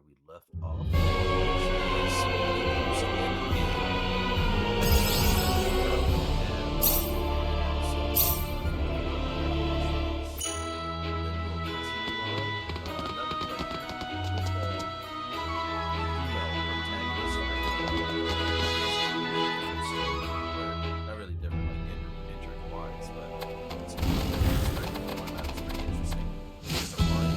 we left off. Which not really different, like injury wise, but it's pretty interesting. It's a fun.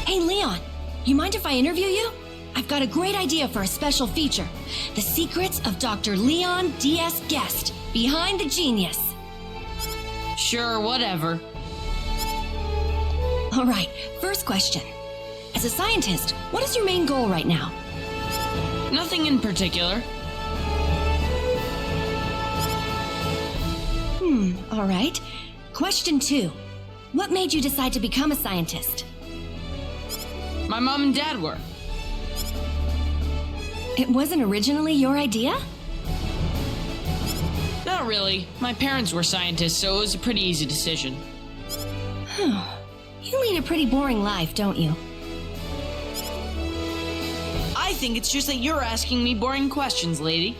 Hey, Leon, you mind if I interview you? I've got a great idea for a special feature. The Secrets of Dr. Leon D.S. Guest, Behind the Genius. Sure, whatever. All right, first question. As a scientist, what is your main goal right now? Nothing in particular. All right. Question 2. What made you decide to become a scientist? My mom and dad were. It wasn't originally your idea? Not really. My parents were scientists, so it was a pretty easy decision. You lead a pretty boring life, don't you? I think it's just that you're asking me boring questions, lady.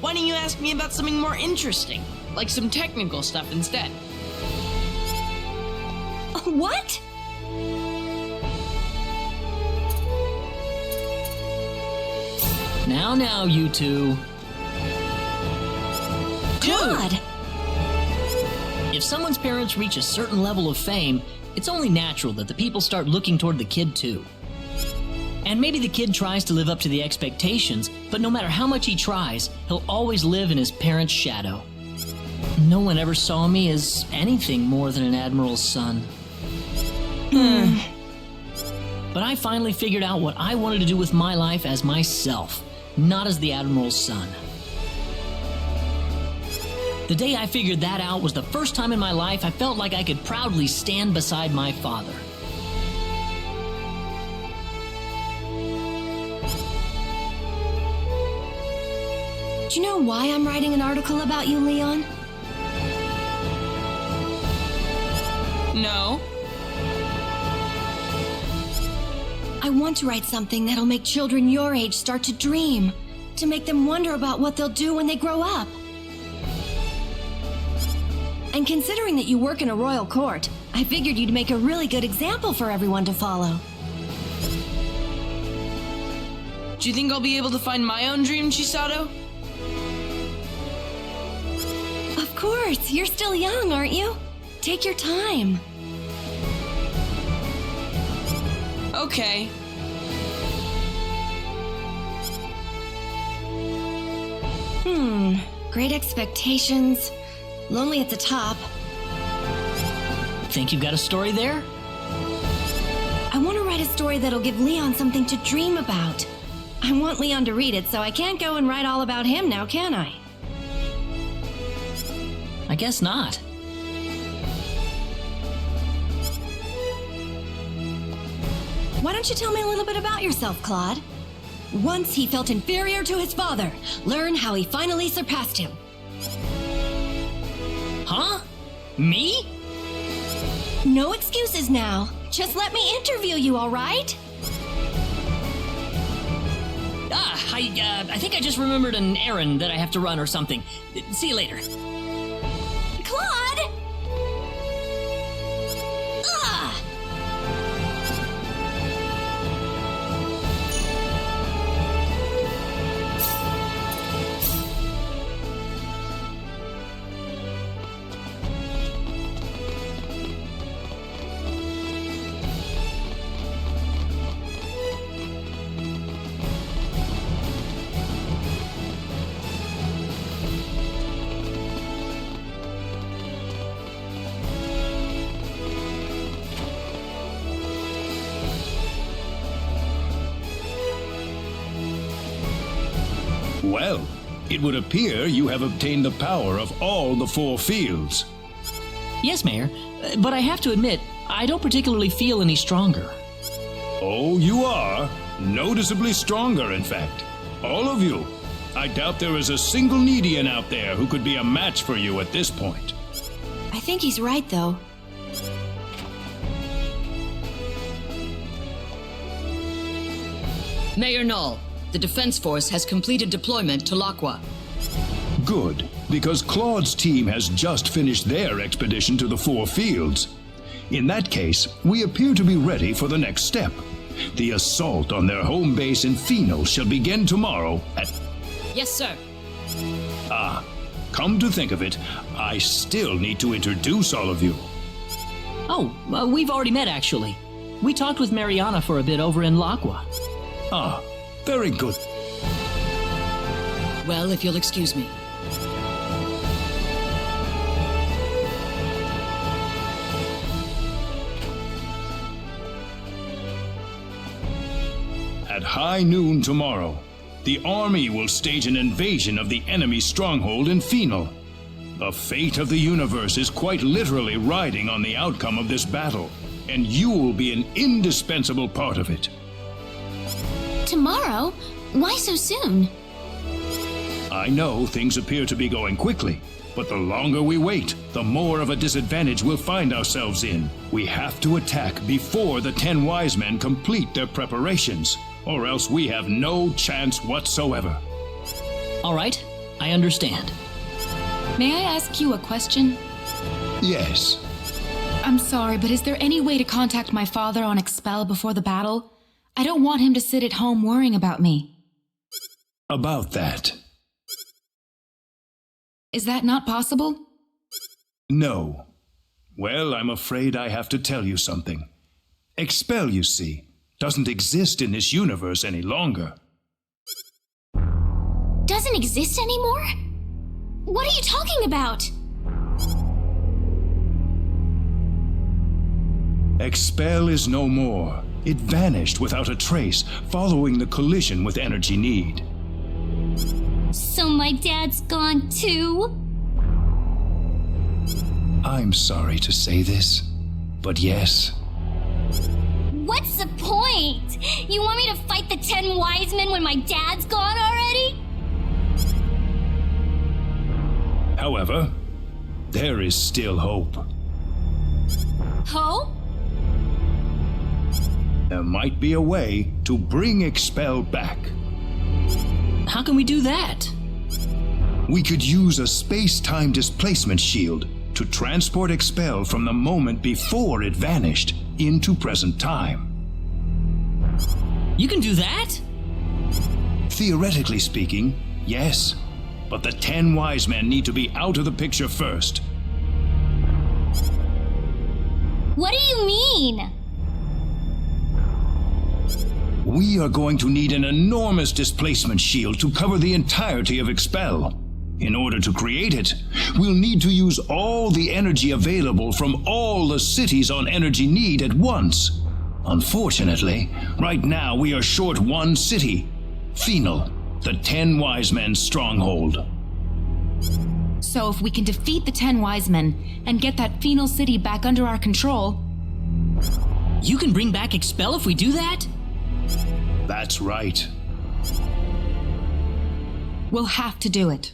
Why don't you ask me about something more interesting, like some technical stuff instead? What? Now, you two. God! If someone's parents reach a certain level of fame, it's only natural that the people start looking toward the kid too. And maybe the kid tries to live up to the expectations, but no matter how much he tries, he'll always live in his parents' shadow. No one ever saw me as anything more than an admiral's son. But I finally figured out what I wanted to do with my life as myself, not as the admiral's son. The day I figured that out was the first time in my life I felt like I could proudly stand beside my father. Do you know why I'm writing an article about you, Leon? No. I want to write something that'll make children your age start to dream, to make them wonder about what they'll do when they grow up. And considering that you work in a royal court, I figured you'd make a really good example for everyone to follow. Do you think I'll be able to find my own dream, Chisato? Of course, you're still young, aren't you? Take your time. Okay. Great expectations. Lonely at the top. Think you've got a story there? I want to write a story that'll give Leon something to dream about. I want Leon to read it, so I can't go and write all about him now, can I? I guess not. Why don't you tell me a little bit about yourself, Claude? Once he felt inferior to his father. Learn how he finally surpassed him. Huh? Me? No excuses now. Just let me interview you, all right? I think I just remembered an errand that I have to run or something. See you later. Claude! Ugh! Well, it would appear you have obtained the power of all the 4 fields. Yes, Mayor, but I have to admit, I don't particularly feel any stronger. Oh, you are. Noticeably stronger, in fact. All of you. I doubt there is a single Needian out there who could be a match for you at this point. I think he's right, though. Mayor Null, the Defense Force has completed deployment to Laqua. Good, because Claude's team has just finished their expedition to the 4 fields. In that case, we appear to be ready for the next step. The assault on their home base in Phenol shall begin tomorrow at... Yes, sir. Come to think of it, I still need to introduce all of you. Oh, we've already met, actually. We talked with Mariana for a bit over in Laqua. Very good. Well, if you'll excuse me. At high noon tomorrow, the army will stage an invasion of the enemy stronghold in Phenol. The fate of the universe is quite literally riding on the outcome of this battle, and you will be an indispensable part of it. Tomorrow? Why so soon? I know things appear to be going quickly, but the longer we wait, the more of a disadvantage we'll find ourselves in. We have to attack before the 10 wise men complete their preparations, or else we have no chance whatsoever. All right, I understand. May I ask you a question? Yes. I'm sorry, but is there any way to contact my father on Expel before the battle? I don't want him to sit at home worrying about me. About that. Is that not possible? No. Well, I'm afraid I have to tell you something. Expel, you see, doesn't exist in this universe any longer. Doesn't exist anymore? What are you talking about? Expel is no more. It vanished without a trace, following the collision with Energy Need. So my dad's gone too? I'm sorry to say this, but yes. What's the point? You want me to fight the 10 wise men when my dad's gone already? However, there is still hope. Hope? There might be a way to bring Expel back. How can we do that? We could use a space-time displacement shield to transport Expel from the moment before it vanished into present time. You can do that? Theoretically speaking, yes. But the 10 wise men need to be out of the picture first. What do you mean? We are going to need an enormous displacement shield to cover the entirety of Expel. In order to create it, we'll need to use all the energy available from all the cities on Energy Need at once. Unfortunately, right now we are short one city, Phenol, the 10 wise men's stronghold. So if we can defeat the 10 wise men and get that Phenol city back under our control... You can bring back Expel if we do that? That's right. We'll have to do it.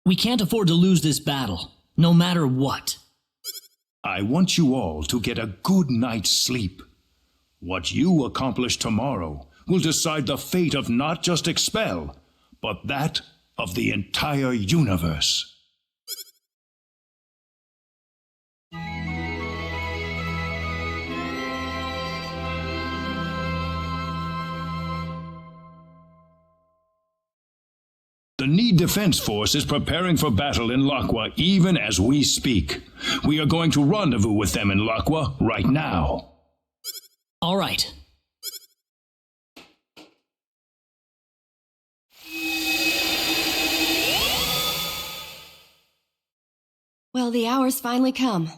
We can't afford to lose this battle, no matter what. I want you all to get a good night's sleep. What you accomplish tomorrow will decide the fate of not just Expel, but that of the entire universe. The Need Defense Force is preparing for battle in Lakwa even as we speak. We are going to rendezvous with them in Lakwa right now. All right. Well, the hour's finally come.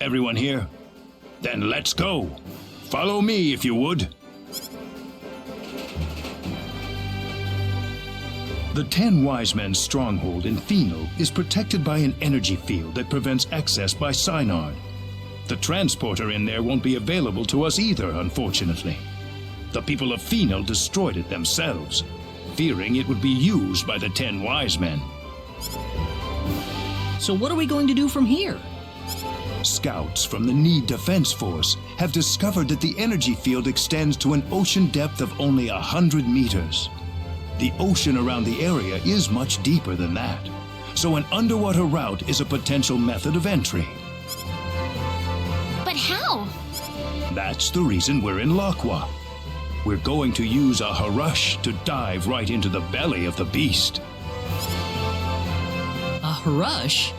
Everyone here? Then let's go. Follow me if you would. The 10 Wise Men's stronghold in Phenol is protected by an energy field that prevents access by Synard. The transporter in there won't be available to us either, unfortunately. The people of Phenol destroyed it themselves, fearing it would be used by the 10 Wise Men. So what are we going to do from here? Scouts from the Need Defense Force have discovered that the energy field extends to an ocean depth of only 100 meters. The ocean around the area is much deeper than that, so an underwater route is a potential method of entry. But how? That's the reason we're in Lakwa. We're going to use a Harush to dive right into the belly of the beast. A Harush?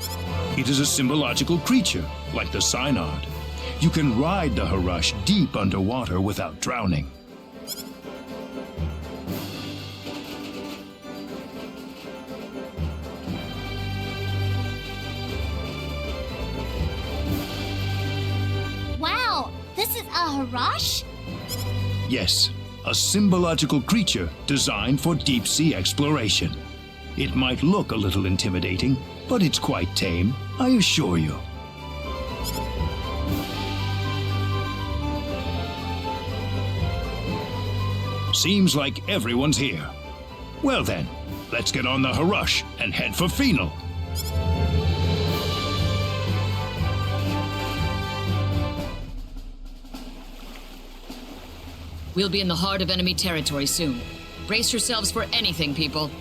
It is a symbological creature, like the Synard. You can ride the Harush deep underwater without drowning. Wow, this is a Harash? Yes, a symbological creature designed for deep-sea exploration. It might look a little intimidating, but it's quite tame, I assure you. Seems like everyone's here. Well then, let's get on the Harush and head for Phenol. We'll be in the heart of enemy territory soon. Brace yourselves for anything, people.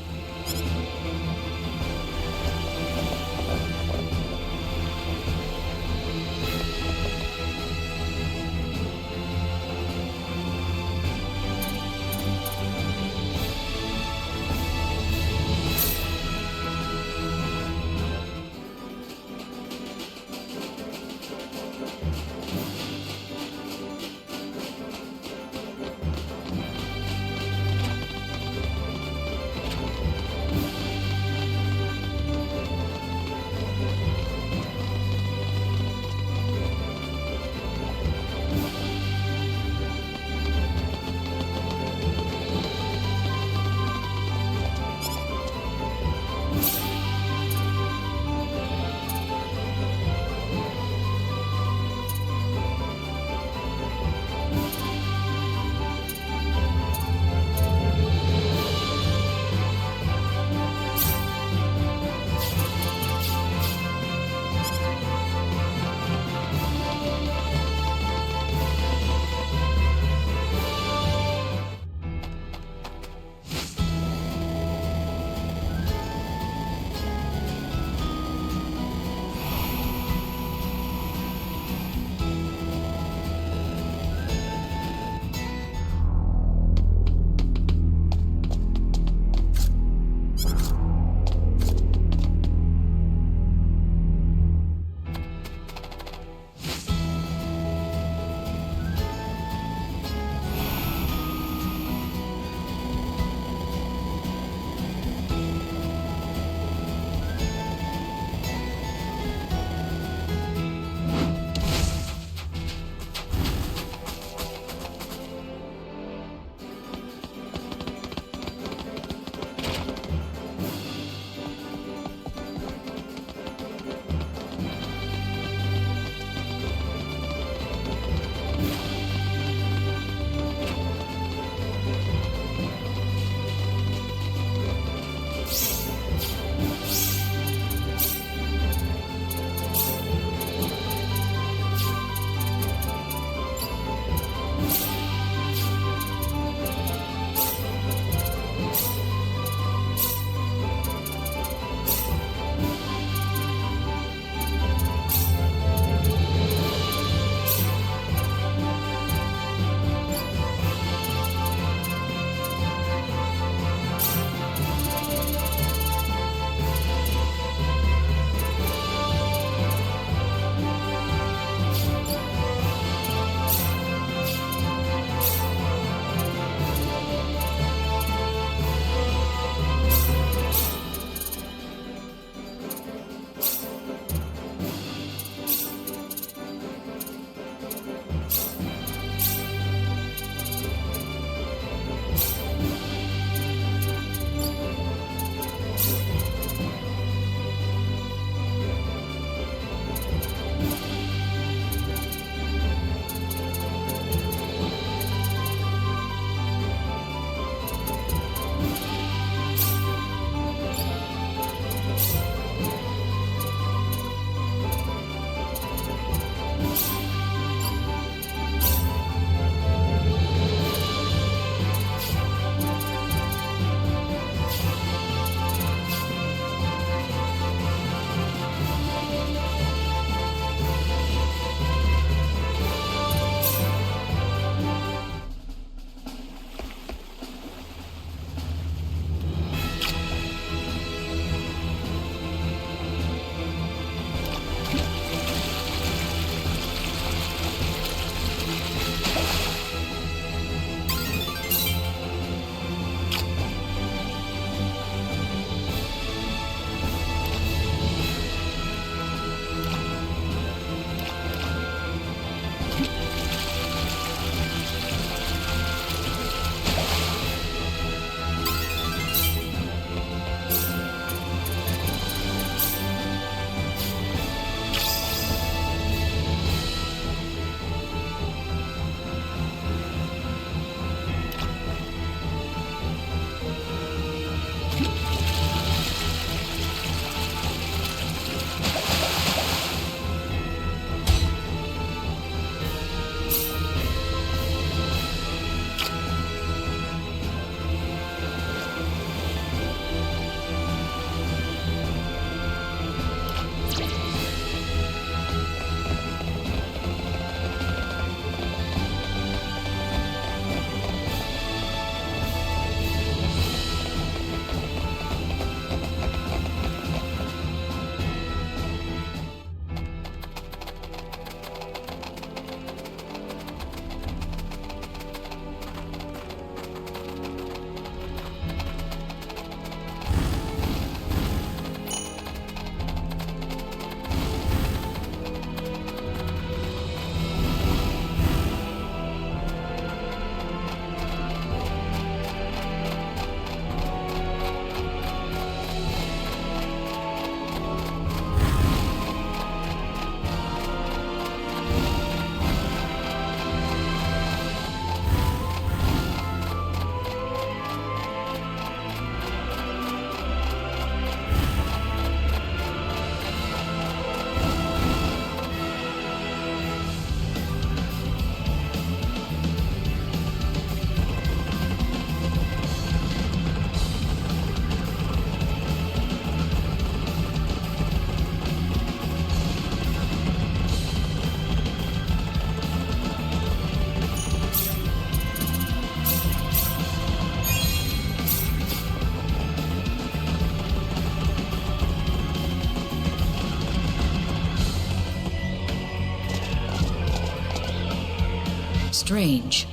Strange.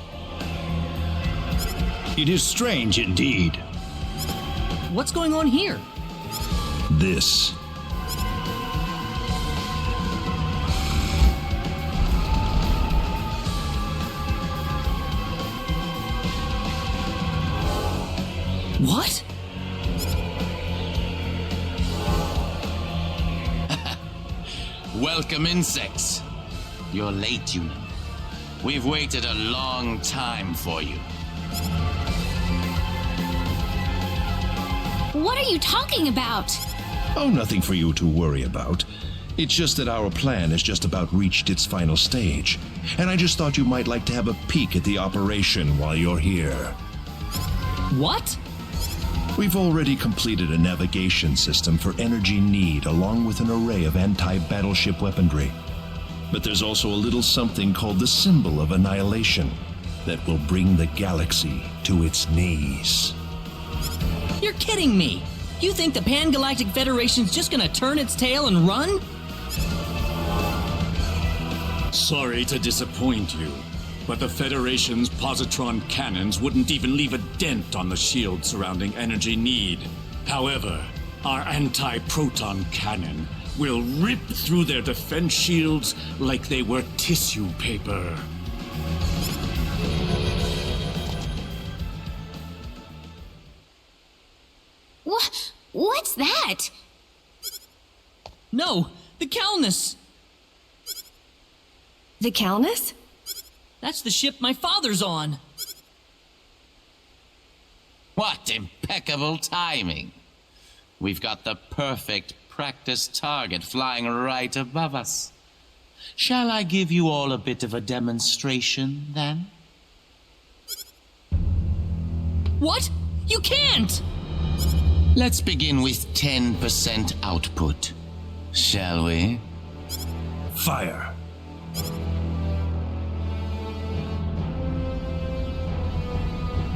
It is strange indeed. What's going on here? This. What? Welcome, insects. You're late, you know. We've waited a long time for you. What are you talking about? Oh, nothing for you to worry about. It's just that our plan has just about reached its final stage, and I just thought you might like to have a peek at the operation while you're here. What? We've already completed a navigation system for energy need along with an array of anti-battleship weaponry. But there's also a little something called the Symbol of Annihilation that will bring the galaxy to its knees. You're kidding me! You think the Pan-Galactic Federation's just gonna turn its tail and run? Sorry to disappoint you, but the Federation's positron cannons wouldn't even leave a dent on the shield surrounding energy need. However, our anti-proton cannon will rip through their defense shields like they were tissue paper. What's that? No! The Calnus! The Calnus? That's the ship my father's on! What impeccable timing. We've got the perfect practice target flying right above us. Shall I give you all a bit of a demonstration, then? What? You can't! Let's begin with 10% output, shall we? Fire.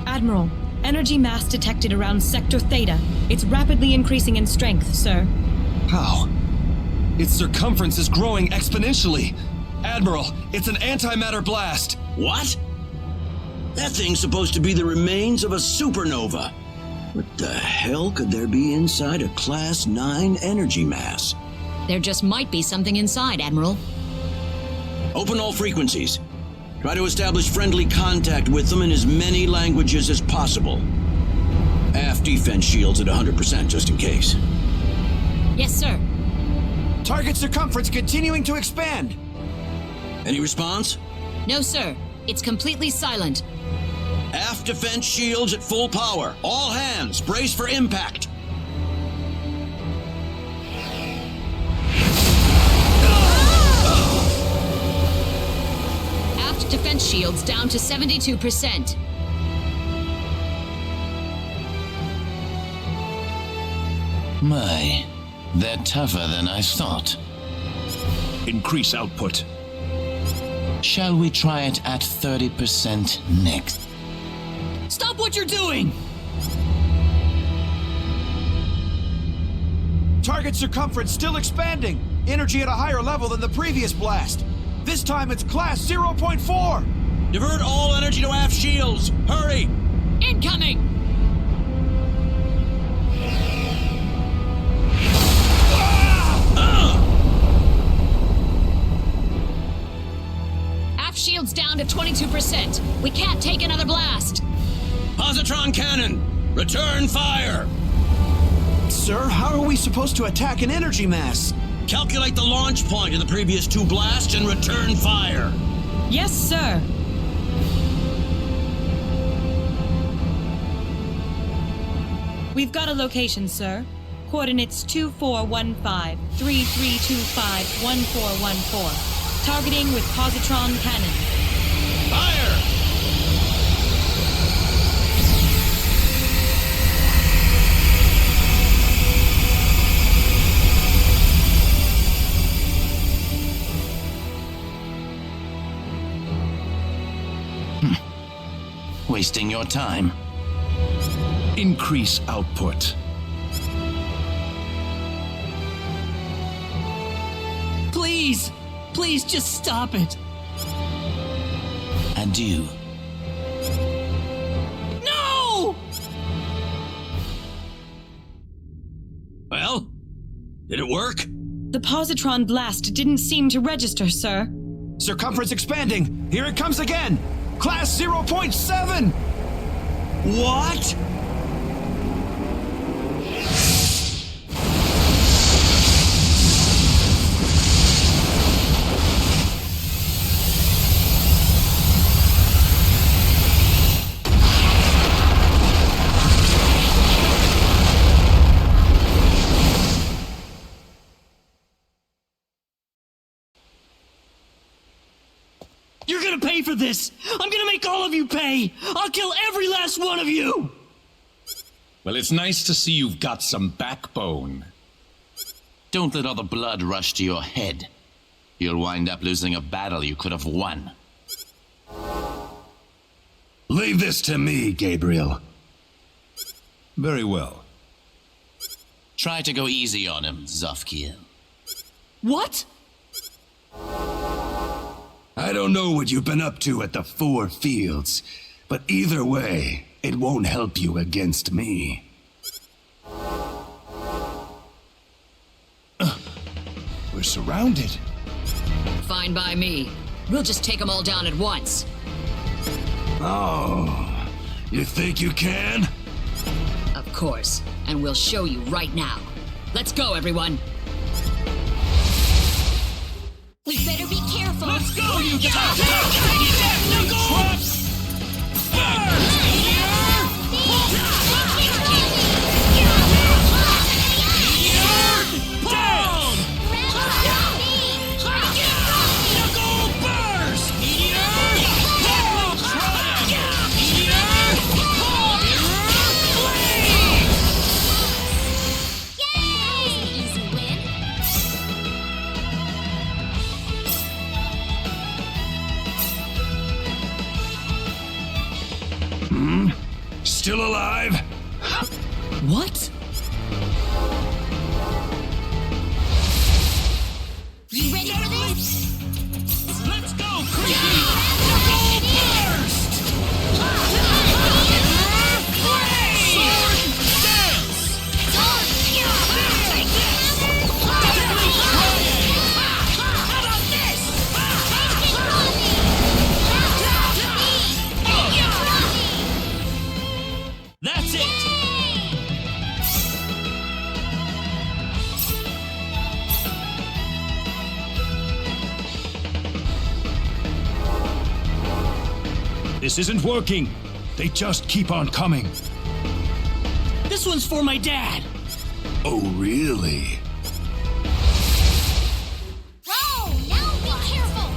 Admiral, energy mass detected around Sector Theta. It's rapidly increasing in strength, sir. How? Its circumference is growing exponentially. Admiral, it's an antimatter blast. What? That thing's supposed to be the remains of a supernova. What the hell could there be inside a Class 9 energy mass? There just might be something inside, Admiral. Open all frequencies. Try to establish friendly contact with them in as many languages as possible. Aft defense shields at 100%, just in case. Yes, sir. Target circumference continuing to expand. Any response? No, sir. It's completely silent. Aft defense shields at full power. All hands, brace for impact. Aft defense shields down to 72%. My, they're tougher than I thought. Increase output. Shall we try it at 30% next? Stop what you're doing! Target circumference still expanding. Energy at a higher level than the previous blast. This time it's Class 0.4. Divert all energy to aft shields. Hurry! Incoming! Aft shields down to 22%. We can't take another blast. Positron cannon, return fire! Sir, how are we supposed to attack an energy mass? Calculate the launch point of the previous two blasts and return fire. Yes, sir. We've got a location, sir. Coordinates 2415-3325-1414. Targeting with positron cannon. Fire! Wasting your time. Increase output. Please! Please just stop it! Adieu. No! Well, did it work? The positron blast didn't seem to register, sir. Circumference expanding. Here it comes again. Class 0.7. What? You're gonna pay for this! I'm gonna make all of you pay! I'll kill every last one of you! Well, it's nice to see you've got some backbone. Don't let all the blood rush to your head. You'll wind up losing a battle you could have won. Leave this to me, Gabriel. Very well. Try to go easy on him, Zofkiel. What? I don't know what you've been up to at the Four Fields, but either way, it won't help you against me. We're surrounded. Fine by me. We'll just take them all down at once. Oh, you think you can? Of course. And we'll show you right now. Let's go, everyone. We better be careful. Let's go, you Knuckles! Still alive? What? You ready for this? Let's go, Creepy! Knuckle burst! Sword dance! Take this! Deadly triangle! How about this? That's it! This isn't working. They just keep on coming. This one's for my dad! Oh, really? Whoa! Now be careful.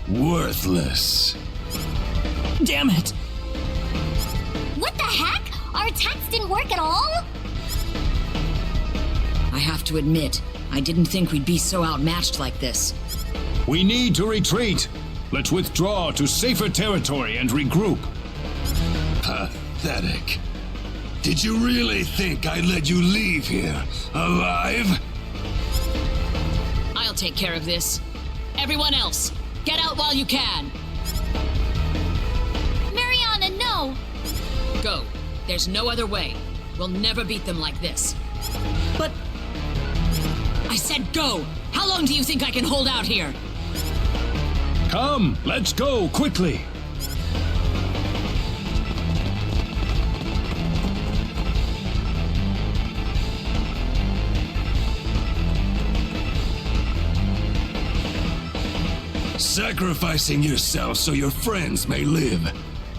Worthless. Damn it! What the heck? Our attacks didn't work at all? I have to admit, I didn't think we'd be so outmatched like this. We need to retreat. Let's withdraw to safer territory and regroup. Pathetic. Did you really think I'd let you leave here alive? I'll take care of this. Everyone else, get out while you can. Mariana, no! Go. There's no other way. We'll never beat them like this. But I said go! How long do you think I can hold out here? Come, let's go, quickly! Sacrificing yourself so your friends may live.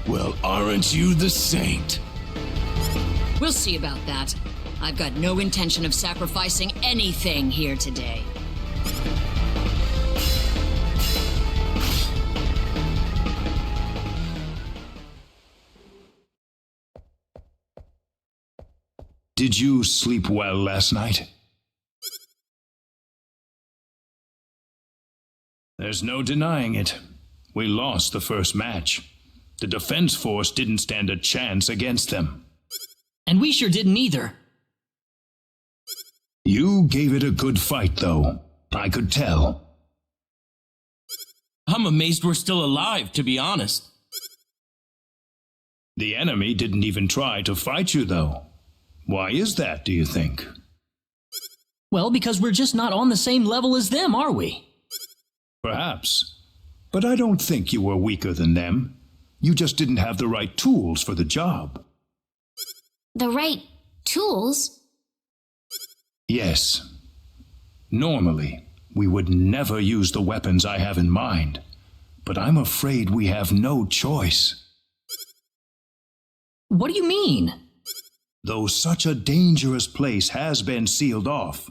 Well, aren't you the saint? We'll see about that. I've got no intention of sacrificing anything here today. Did you sleep well last night? There's no denying it. We lost the first match. The defense force didn't stand a chance against them. And we sure didn't either. You gave it a good fight, though. I could tell. I'm amazed we're still alive, to be honest. The enemy didn't even try to fight you, though. Why is that, do you think? Well, because we're just not on the same level as them, are we? Perhaps. But I don't think you were weaker than them. You just didn't have the right tools for the job. The right tools? Yes. Normally, we would never use the weapons I have in mind. But I'm afraid we have no choice. What do you mean? Though such a dangerous place has been sealed off,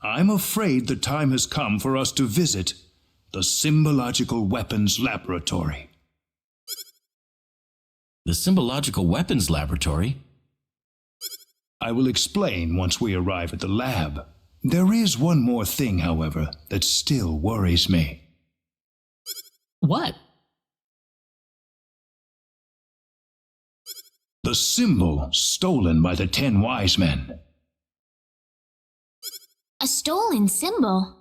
I'm afraid the time has come for us to visit the Symbological Weapons Laboratory. The Symbological Weapons Laboratory? I will explain once we arrive at the lab. There is one more thing, however, that still worries me. What? The symbol stolen by the 10 wise men. A stolen symbol?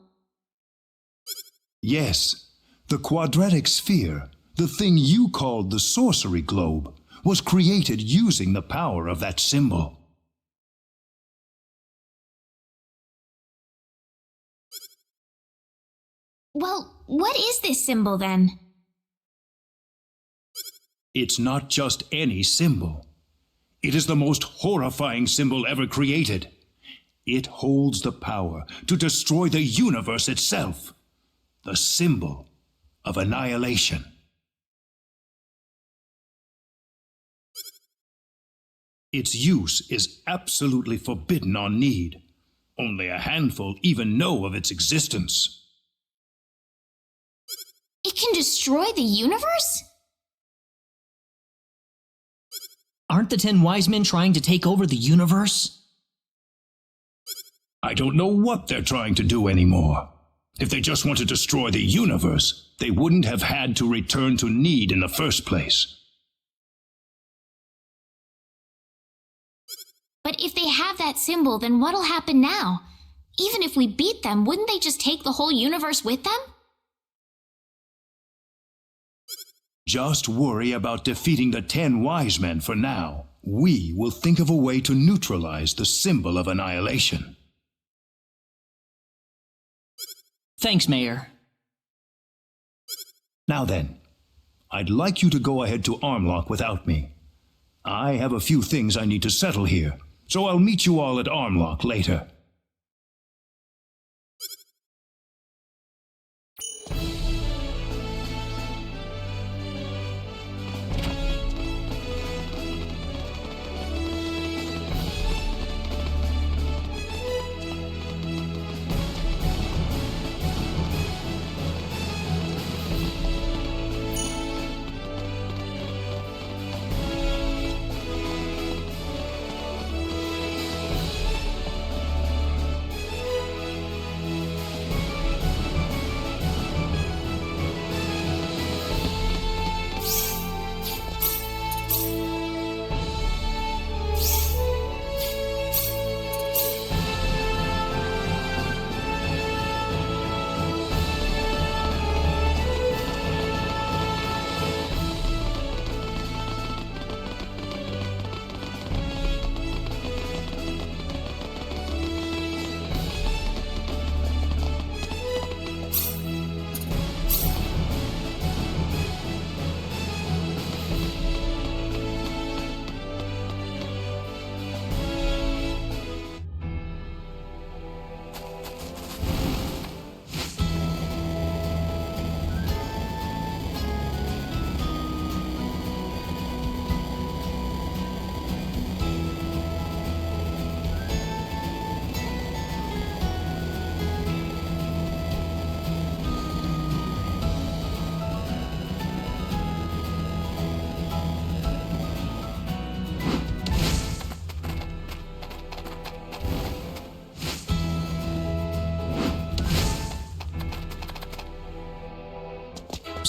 Yes, the quadratic sphere, the thing you called the sorcery globe, was created using the power of that symbol. Well, what is this symbol then? It's not just any symbol. It is the most horrifying symbol ever created. It holds the power to destroy the universe itself. The symbol of annihilation. Its use is absolutely forbidden on Need. Only a handful even know of its existence. It can destroy the universe? Aren't the 10 wise men trying to take over the universe? I don't know what they're trying to do anymore. If they just want to destroy the universe, they wouldn't have had to return to Need in the first place. But if they have that symbol, then what'll happen now? Even if we beat them, wouldn't they just take the whole universe with them? Just worry about defeating the 10 wise men for now. We will think of a way to neutralize the symbol of annihilation. Thanks, Mayor. Now then, I'd like you to go ahead to Armlock without me. I have a few things I need to settle here, so I'll meet you all at Armlock later.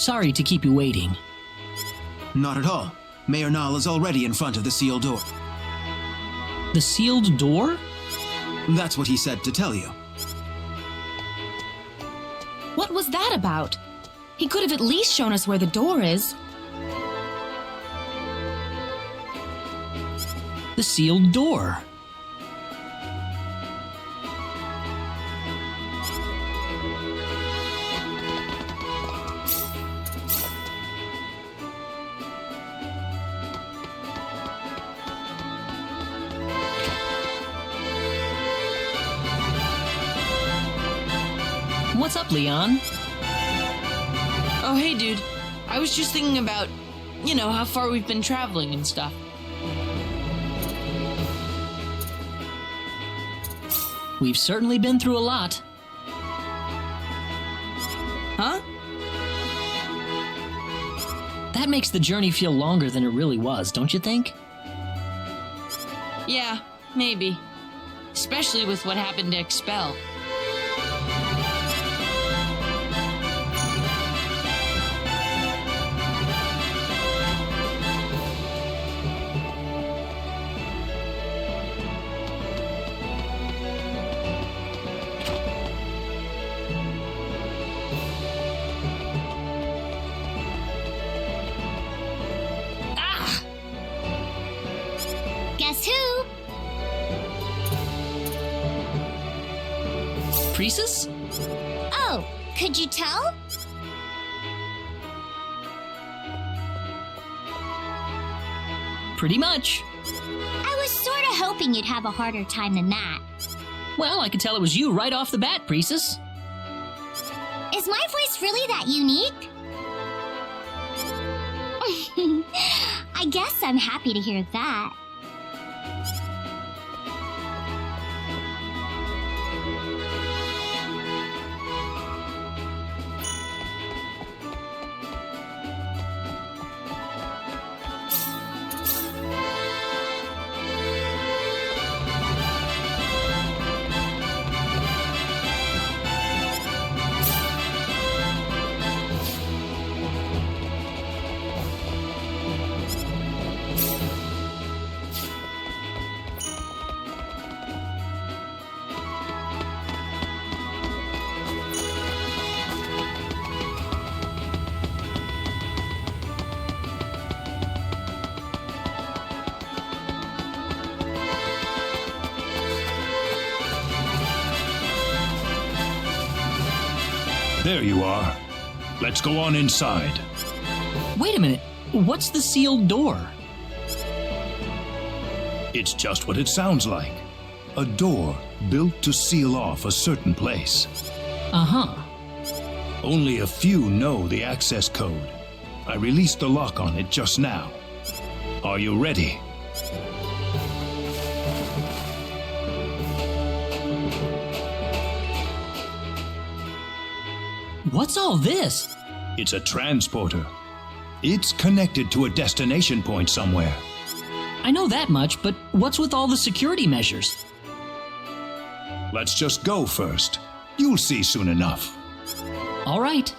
Sorry to keep you waiting. Not at all. Mayor Nall is already in front of the sealed door. The sealed door? That's what he said to tell you. What was that about? He could have at least shown us where the door is. The sealed door. What's up, Leon? Oh, hey, dude. I was just thinking about, how far we've been traveling and stuff. We've certainly been through a lot. Huh? That makes the journey feel longer than it really was, don't you think? Yeah, maybe. Especially with what happened to Expel. Guess who? Priestess? Oh, could you tell? Pretty much. I was sort of hoping you'd have a harder time than that. Well, I could tell it was you right off the bat, Priestess. Is my voice really that unique? I guess I'm happy to hear that. There you are. Let's go on inside. Wait a minute. What's the sealed door? It's just what it sounds like. A door built to seal off a certain place. Uh-huh. Only a few know the access code. I released the lock on it just now. Are you ready? What's all this? It's a transporter. It's connected to a destination point somewhere. I know that much, but what's with all the security measures? Let's just go first. You'll see soon enough. All right.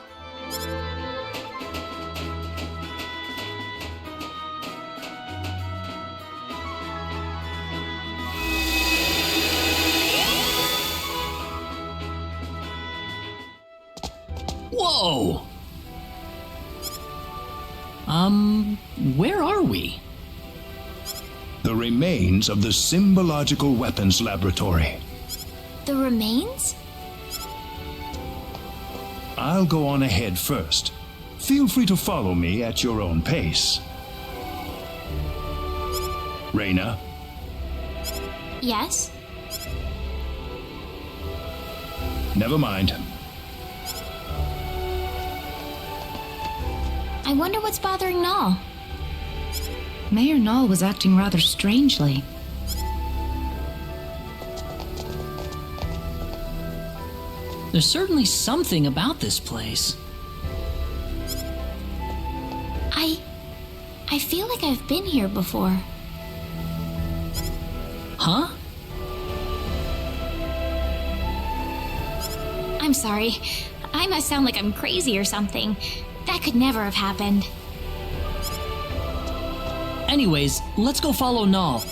Whoa! Where are we? The remains of the Symbological Weapons Laboratory. The remains? I'll go on ahead first. Feel free to follow me at your own pace. Reyna? Yes? Never mind. I wonder what's bothering Nall. Mayor Nall was acting rather strangely. There's certainly something about this place. I feel like I've been here before. Huh? I'm sorry. I must sound like I'm crazy or something. That could never have happened. Anyways, let's go follow Null.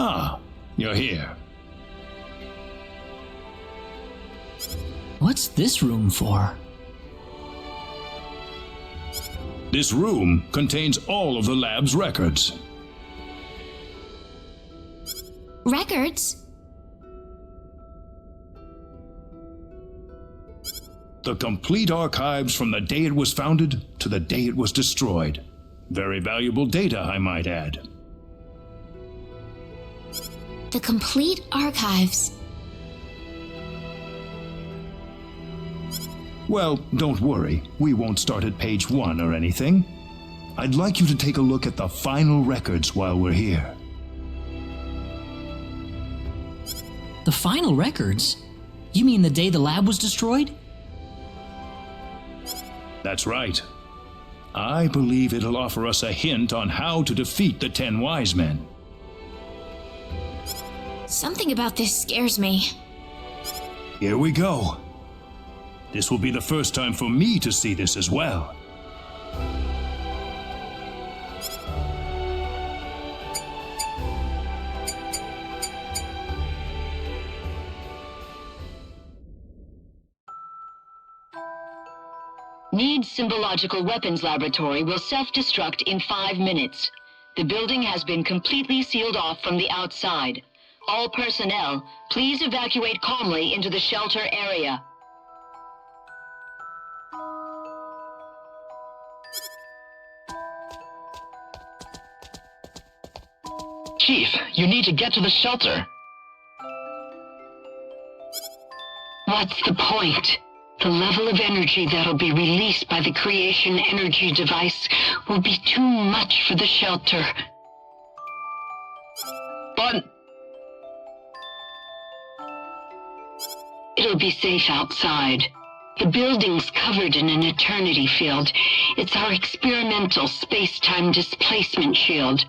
Ah, you're here. What's this room for? This room contains all of the lab's records. Records? The complete archives from the day it was founded to the day it was destroyed. Very valuable data, I might add. The complete archives. Well, don't worry. We won't start at page 1 or anything. I'd like you to take a look at the final records while we're here. The final records? You mean the day the lab was destroyed? That's right. I believe it'll offer us a hint on how to defeat the 10 Wise Men. Something about this scares me. Here we go. This will be the first time for me to see this as well. Need Symbological Weapons Laboratory will self-destruct in 5 minutes. The building has been completely sealed off from the outside. All personnel, please evacuate calmly into the shelter area. Chief, you need to get to the shelter. What's the point? The level of energy that'll be released by the creation energy device will be too much for the shelter. But it'll be safe outside. The building's covered in an eternity field. It's our experimental space-time displacement shield.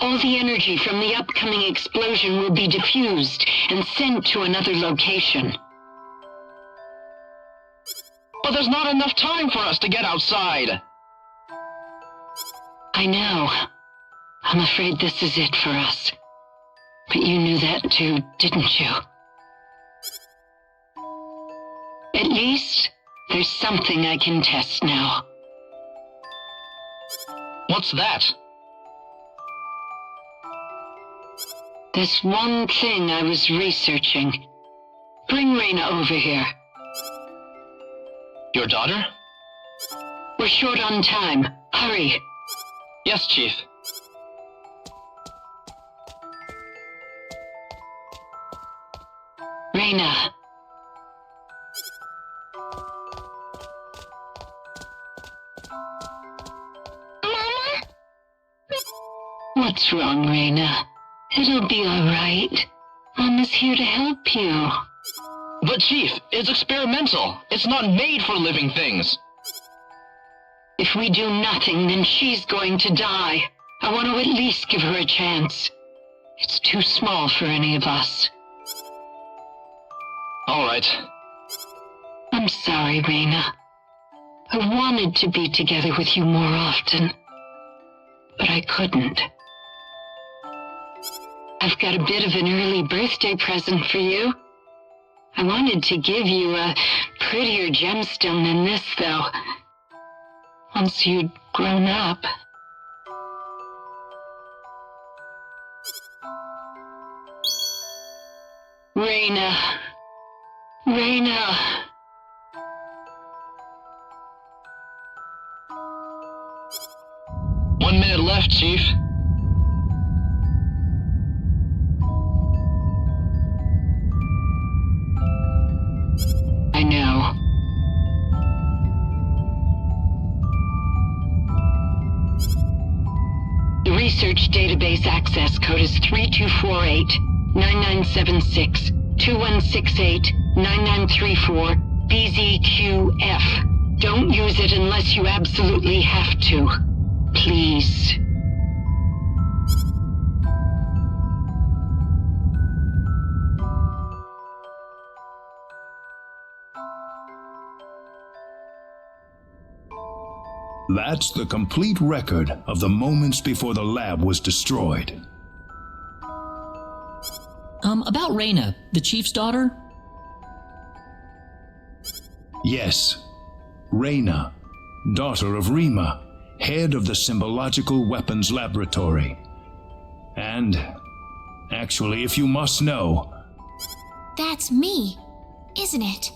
All the energy from the upcoming explosion will be diffused and sent to another location. But there's not enough time for us to get outside. I know. I'm afraid this is it for us. But you knew that too, didn't you? At least, there's something I can test now. What's that? There's one thing I was researching. Bring Reyna over here. Your daughter? We're short on time. Hurry. Yes, Chief. Reyna. Mama? What's wrong, Reyna? It'll be all right. Mama's here to help you. But Chief, it's experimental. It's not made for living things. If we do nothing, then she's going to die. I want to at least give her a chance. It's too small for any of us. All right. I'm sorry, Reyna. I wanted to be together with you more often, but I couldn't. I've got a bit of an early birthday present for you. I wanted to give you a prettier gemstone than this, though. Once you'd grown up. Reyna. Reyna. One minute left, Chief. I know. The research database access code is 3248-9976-2168-9934 BZQF. Don't use it unless you absolutely have to. Please. That's the complete record of the moments before the lab was destroyed. About Reyna, the chief's daughter? Yes, Reyna, daughter of Rima, head of the Symbological Weapons Laboratory. And, actually, if you must know... That's me, isn't it?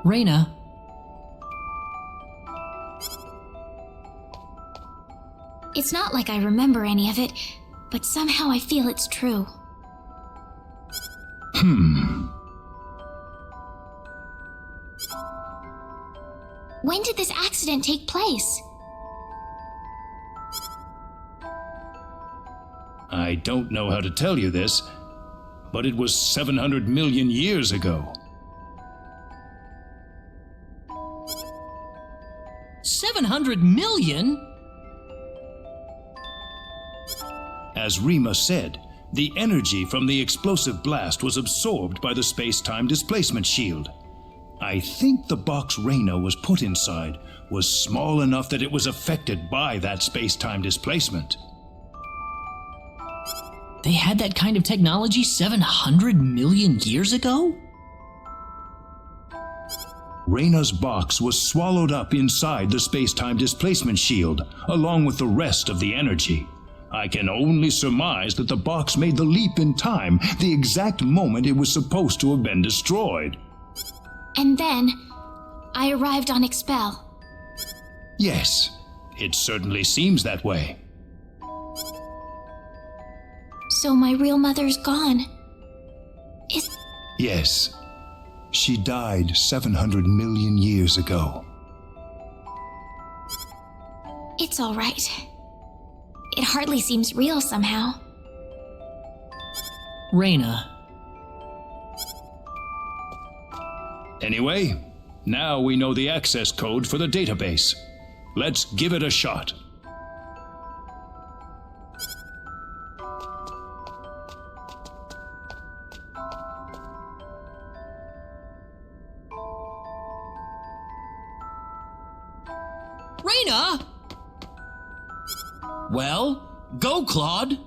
Reyna. It's not like I remember any of it, but somehow I feel it's true. When did this accident take place? I don't know how to tell you this, but it was 700 million years ago. 700 million? As Rima said, the energy from the explosive blast was absorbed by the space-time displacement shield. I think the box Reyna was put inside was small enough that it was affected by that space-time displacement. They had that kind of technology 700 million years ago? Reyna's box was swallowed up inside the space-time displacement shield, along with the rest of the energy. I can only surmise that the box made the leap in time the exact moment it was supposed to have been destroyed. And then, I arrived on Expel. Yes, it certainly seems that way. So my real mother's gone. Yes, she died 700 million years ago. It's all right. It hardly seems real somehow. Reyna. Anyway, now we know the access code for the database. Let's give it a shot. Reyna! Well, go, Claude!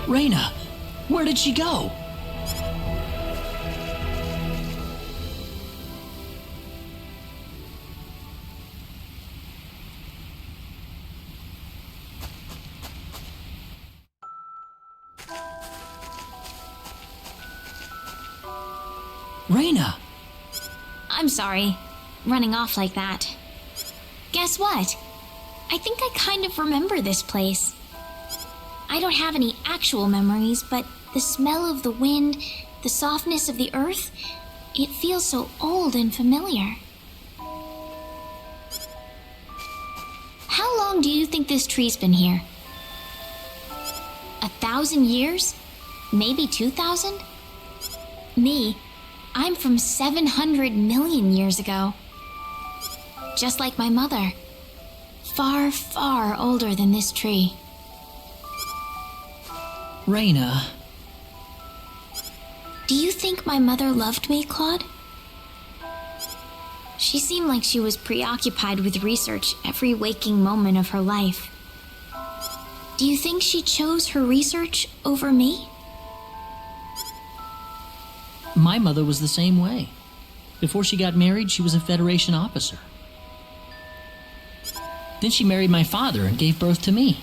Reyna, where did she go? Reyna! I'm sorry, running off like that. Guess what? I think I kind of remember this place. I don't have any actual memories, but the smell of the wind, the softness of the earth, it feels so old and familiar. How long do you think this tree's been here? 1,000 years? Maybe 2,000? Me, I'm from 700 million years ago. Just like my mother. Far, far older than this tree. Reyna. Do you think my mother loved me, Claude? She seemed like she was preoccupied with research every waking moment of her life. Do you think she chose her research over me? My mother was the same way. Before she got married, she was a Federation officer. Then she married my father and gave birth to me.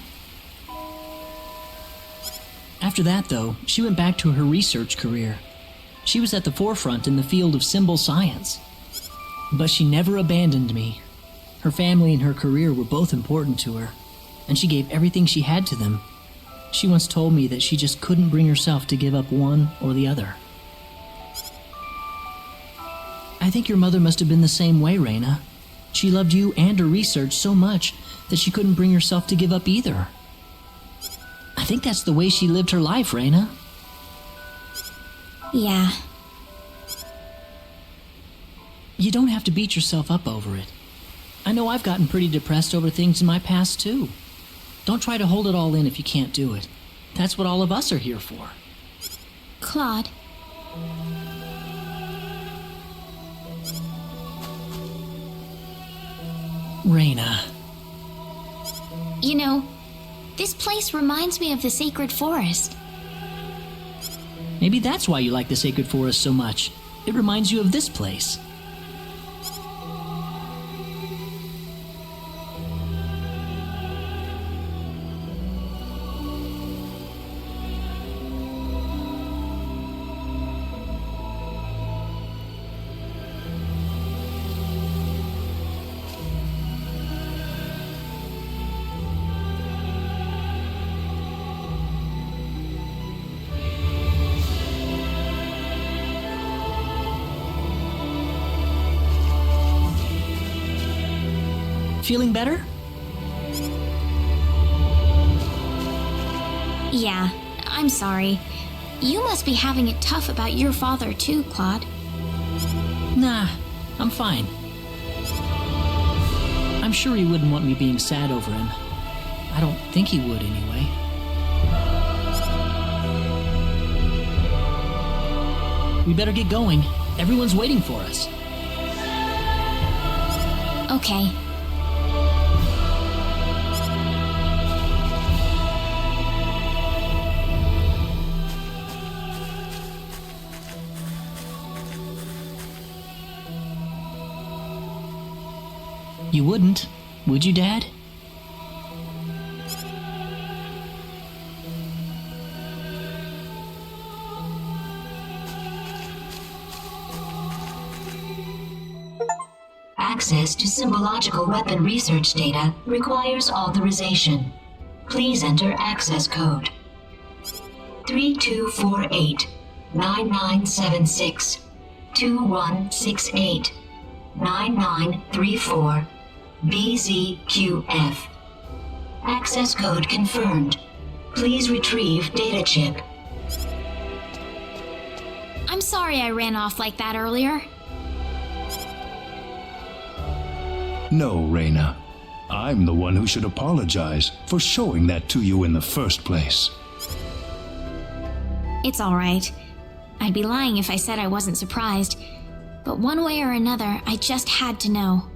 After that, though, she went back to her research career. She was at the forefront in the field of symbol science. But she never abandoned me. Her family and her career were both important to her, and she gave everything she had to them. She once told me that she just couldn't bring herself to give up one or the other. I think your mother must have been the same way, Reyna. She loved you and her research so much that she couldn't bring herself to give up either. I think that's the way she lived her life, Raina. Yeah. You don't have to beat yourself up over it. I know I've gotten pretty depressed over things in my past, too. Don't try to hold it all in if you can't do it. That's what all of us are here for. Claude. Raina. You know, this place reminds me of the Sacred Forest. Maybe that's why you like the Sacred Forest so much. It reminds you of this place. Feeling better? Yeah, I'm sorry. You must be having it tough about your father too, Claude. Nah, I'm fine. I'm sure he wouldn't want me being sad over him. I don't think he would anyway. We better get going. Everyone's waiting for us. Okay. You wouldn't, would you, Dad? Access to symbological weapon research data requires authorization. Please enter access code 3248 9976 2168 9934 BZQF. Access code confirmed. Please retrieve data chip. I'm sorry I ran off like that earlier. No, Raina. I'm the one who should apologize for showing that to you in the first place. It's all right. I'd be lying if I said I wasn't surprised. But one way or another, I just had to know.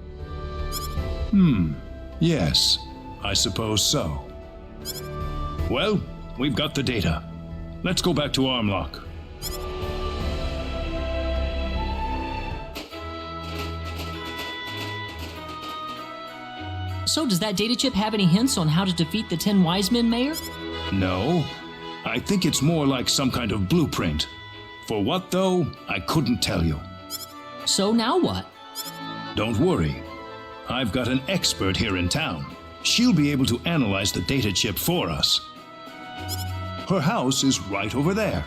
Yes, I suppose so. Well, we've got the data. Let's go back to Armlock. So does that data chip have any hints on how to defeat the 10 wise men, Mayor? No, I think it's more like some kind of blueprint. For what, though, I couldn't tell you. So now what? Don't worry. I've got an expert here in town. She'll be able to analyze the data chip for us. Her house is right over there.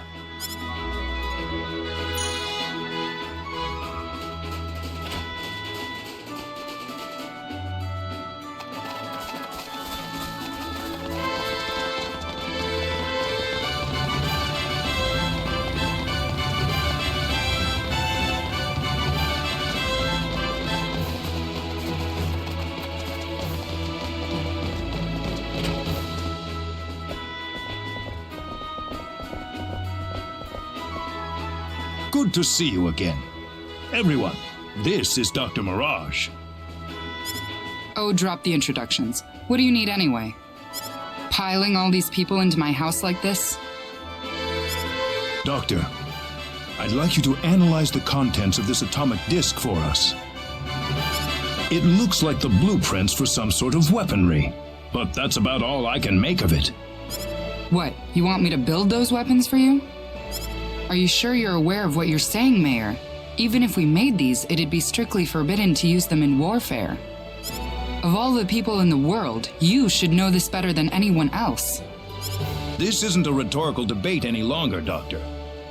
Good to see you again. Everyone, this is Dr. Mirage. Oh, drop the introductions. What do you need anyway? Piling all these people into my house like this? Doctor, I'd like you to analyze the contents of this atomic disk for us. It looks like the blueprints for some sort of weaponry, but that's about all I can make of it. What, you want me to build those weapons for you? Are you sure you're aware of what you're saying, Mayor? Even if we made these, it'd be strictly forbidden to use them in warfare. Of all the people in the world, you should know this better than anyone else. This isn't a rhetorical debate any longer, Doctor.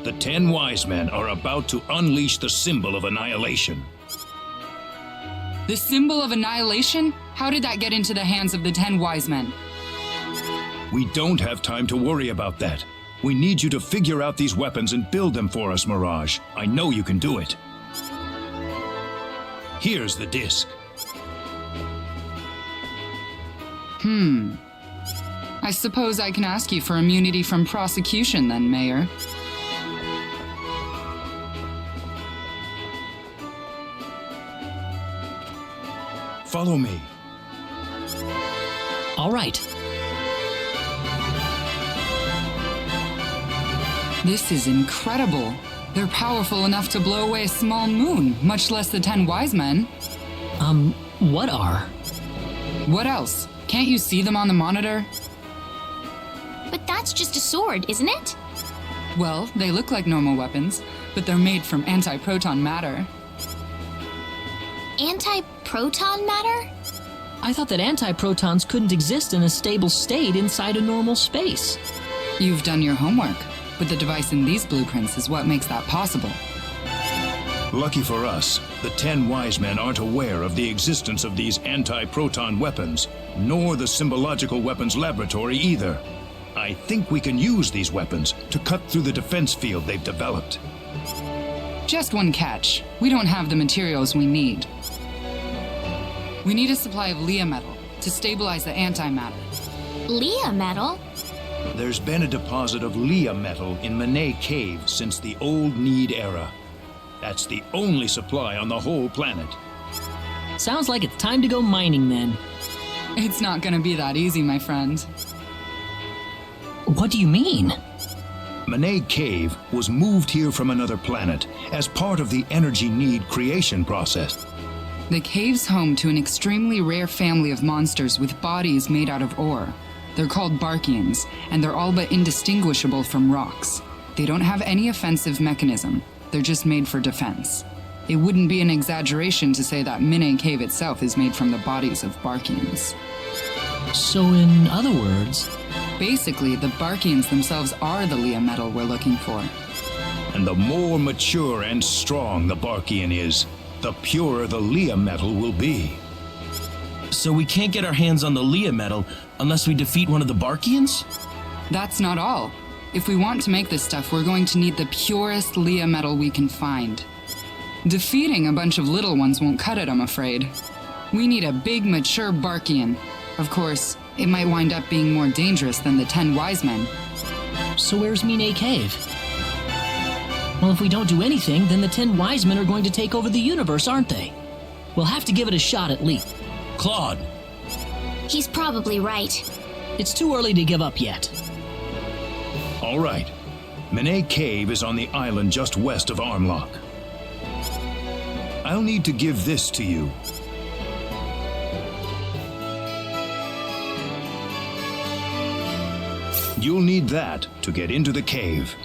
The 10 wise men are about to unleash the symbol of annihilation. The symbol of annihilation? How did that get into the hands of the 10 wise men? We don't have time to worry about that. We need you to figure out these weapons and build them for us, Mirage. I know you can do it. Here's the disc. I suppose I can ask you for immunity from prosecution then, Mayor. Follow me. All right. This is incredible. They're powerful enough to blow away a small moon, much less the 10 wise men. What are? What else? Can't you see them on the monitor? But that's just a sword, isn't it? Well, they look like normal weapons, but they're made from anti-proton matter. Anti-proton matter? I thought that antiprotons couldn't exist in a stable state inside a normal space. You've done your homework, but the device in these blueprints is what makes that possible. Lucky for us, the 10 wise men aren't aware of the existence of these anti-proton weapons, nor the symbological weapons laboratory either. I think we can use these weapons to cut through the defense field they've developed. Just one catch. We don't have the materials we need. We need a supply of Leah metal to stabilize the antimatter. Leah metal? There's been a deposit of Leah metal in Manet Cave since the Old Need era. That's the only supply on the whole planet. Sounds like it's time to go mining then. It's not gonna be that easy, my friend. What do you mean? Manet Cave was moved here from another planet as part of the energy need creation process. The cave's home to an extremely rare family of monsters with bodies made out of ore. They're called Barkians, and they're all but indistinguishable from rocks. They don't have any offensive mechanism. They're just made for defense. It wouldn't be an exaggeration to say that Manet Cave itself is made from the bodies of Barkians. So in other words... Basically, the Barkians themselves are the Leah metal we're looking for. And the more mature and strong the Barkian is, the purer the Leah metal will be. So we can't get our hands on the Leah metal unless we defeat one of the Barkians? That's not all. If we want to make this stuff, we're going to need the purest Leah metal we can find. Defeating a bunch of little ones won't cut it, I'm afraid. We need a big, mature Barkian. Of course, it might wind up being more dangerous than the 10 wise men. So where's Manet Cave? Well, if we don't do anything, then the 10 wise men are going to take over the universe, aren't they? We'll have to give it a shot at least. Claude! He's probably right. It's too early to give up yet. All right. Manet Cave is on the island just west of Armlock. I'll need to give this to you. You'll need that to get into the cave.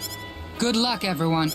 Good luck, everyone.